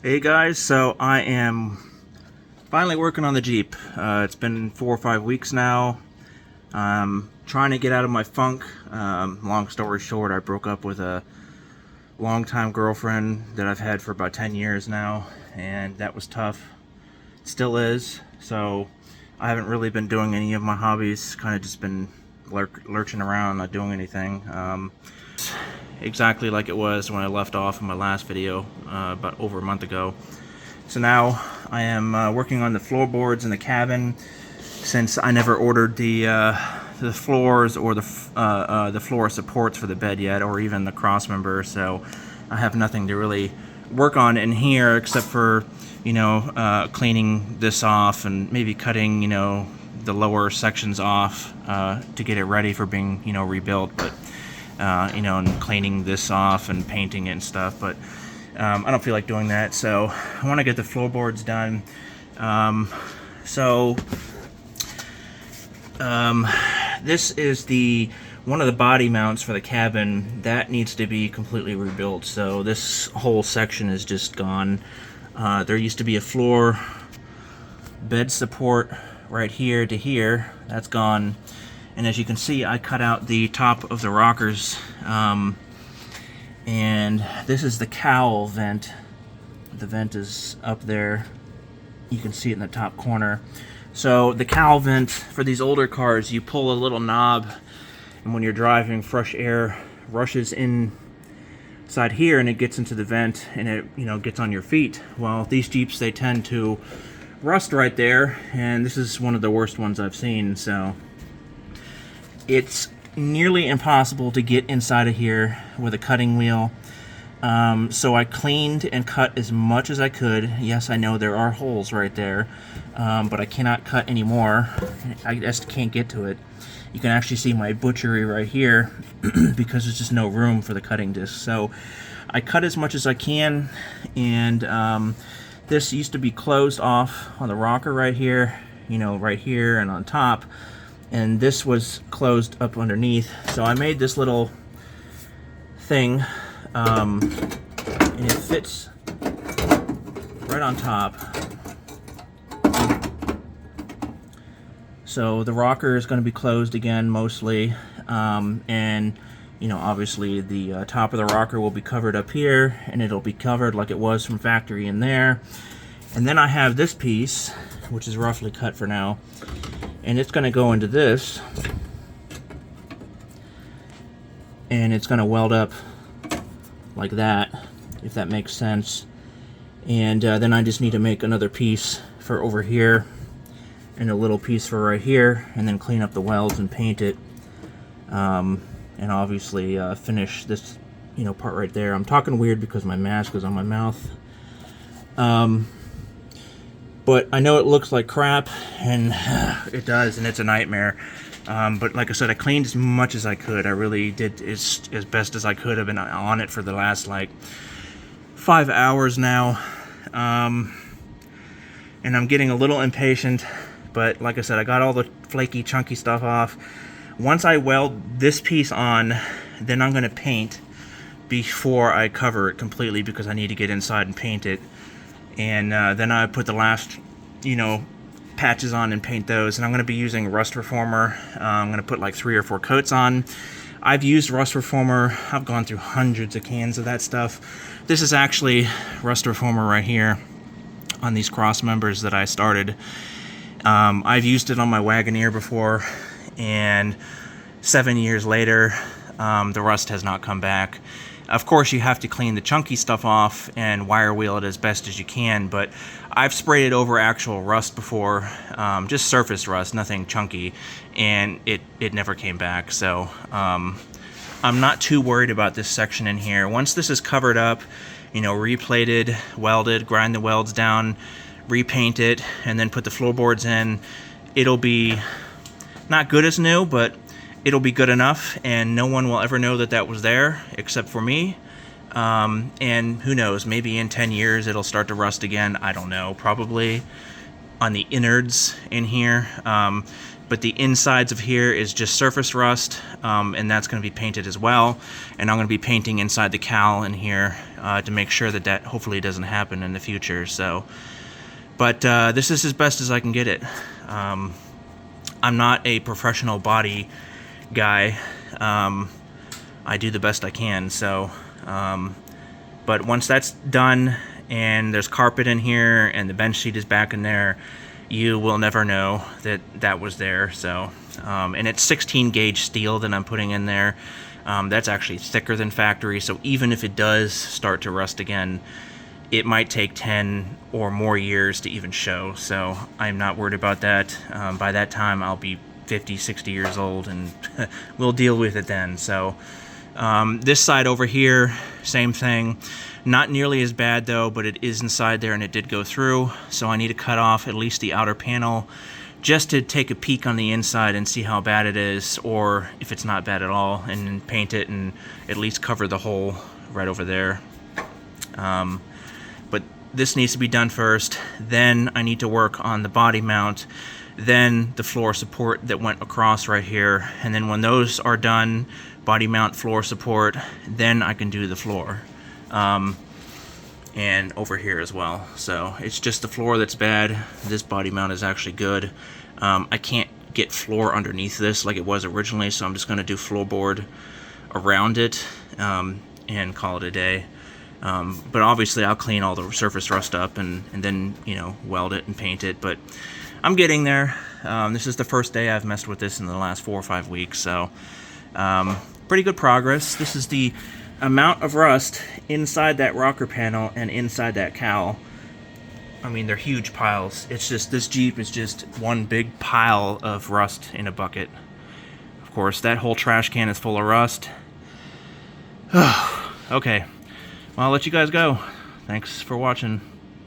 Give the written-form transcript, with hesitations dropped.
Hey guys, so I am finally working on the Jeep. It's been 4 or 5 weeks now. I'm trying to get out of my funk. Long story short, I broke up with a longtime girlfriend that I've had for about 10 years now, and that was tough. It still is. So I haven't really been doing any of my hobbies, kind of just been lurching around, not doing anything. Exactly like it was when I left off in my last video about over a month ago. So now I am working on the floorboards in the cabin, since I never ordered the floors or the floor supports for the bed yet, or even the cross member. So I have nothing to really work on in here except for cleaning this off and maybe cutting the lower sections off to get it ready for being rebuilt. But and cleaning this off and painting it and stuff, but I don't feel like doing that, so I want to get the floorboards done. This is one of the body mounts for the cabin that needs to be completely rebuilt, so this whole section is just gone. There used to be a floor bed support right here to here. That's gone. And as you can see, I cut out the top of the rockers, and this is the cowl vent. The vent is up there. You can see it in the top corner. So the cowl vent for these older cars, you pull a little knob, and when you're driving, fresh air rushes inside here, and it gets into the vent, and it gets on your feet. Well, these Jeeps, they tend to rust right there, and this is one of the worst ones I've seen. So it's nearly impossible to get inside of here with a cutting wheel. So I cleaned and cut as much as I could. Yes, I know there are holes right there, but I cannot cut anymore. I just can't get to it. You can actually see my butchery right here because there's just no room for the cutting disc. So I cut as much as I can, and this used to be closed off on the rocker right here, right here and on top. And this was closed up underneath, so I made this little thing, and it fits right on top. So the rocker is going to be closed again mostly, and obviously the top of the rocker will be covered up here, and it'll be covered like it was from factory in there. And then I have this piece, which is roughly cut for now, and it's going to go into this, and it's going to weld up like that, if that makes sense. And then I just need to make another piece for over here, and a little piece for right here, and then clean up the welds and paint it, and obviously finish this part right there. I'm talking weird because my mask is on my mouth. But I know it looks like crap, and it does, and it's a nightmare. But like I said, I cleaned as much as I could. I really did as best as I could. I've been on it for the last, 5 hours now. And I'm getting a little impatient. But like I said, I got all the flaky, chunky stuff off. Once I weld this piece on, then I'm going to paint before I cover it completely, because I need to get inside and paint it. And then I put the last, patches on and paint those. And I'm going to be using Rust Reformer. I'm going to put 3 or 4 coats on. I've used Rust Reformer. I've gone through hundreds of cans of that stuff. This is actually Rust Reformer right here on these cross members that I started. I've used it on my Wagoneer before, and 7 years later, the rust has not come back. Of course, you have to clean the chunky stuff off and wire wheel it as best as you can, but I've sprayed it over actual rust before, just surface rust, nothing chunky, and it never came back. So I'm not too worried about this section in here. Once this is covered up, replated, welded, grind the welds down, repaint it, and then put the floorboards in, it'll be not good as new, but it'll be good enough, and no one will ever know that was there except for me. And who knows, maybe in 10 years it'll start to rust again. I don't know, probably on the innards in here. But the insides of here is just surface rust, and that's going to be painted as well. And I'm going to be painting inside the cowl in here to make sure that that hopefully doesn't happen in the future. So, but this is as best as I can get it. I'm not a professional body guy. I do the best I can. So, but once that's done and there's carpet in here and the bench seat is back in there, you will never know that that was there. So, and it's 16 gauge steel that I'm putting in there. That's actually thicker than factory. So even if it does start to rust again, it might take 10 or more years to even show. So I'm not worried about that. By that time, I'll be 50, 60 years old, and we'll deal with it then. So this side over here, same thing. Not nearly as bad though, but it is inside there and it did go through. So I need to cut off at least the outer panel just to take a peek on the inside and see how bad it is, or if it's not bad at all, and then paint it and at least cover the hole right over there. But this needs to be done first. Then I need to work on the body mount, then the floor support that went across right here. And then when those are done, body mount, floor support, then I can do the floor. And over here as well. So it's just the floor that's bad. This body mount is actually good. I can't get floor underneath this like it was originally, so I'm just going to do floorboard around it and call it a day. But obviously I'll clean all the surface rust up and then, you know, weld it and paint it. But I'm getting there. This is the first day I've messed with this in the last 4 or 5 weeks, so pretty good progress. This is the amount of rust inside that rocker panel and inside that cowl. I mean, they're huge piles. It's just, this Jeep is just one big pile of rust in a bucket. Of course, that whole trash can is full of rust. Okay, well, I'll let you guys go. Thanks for watching.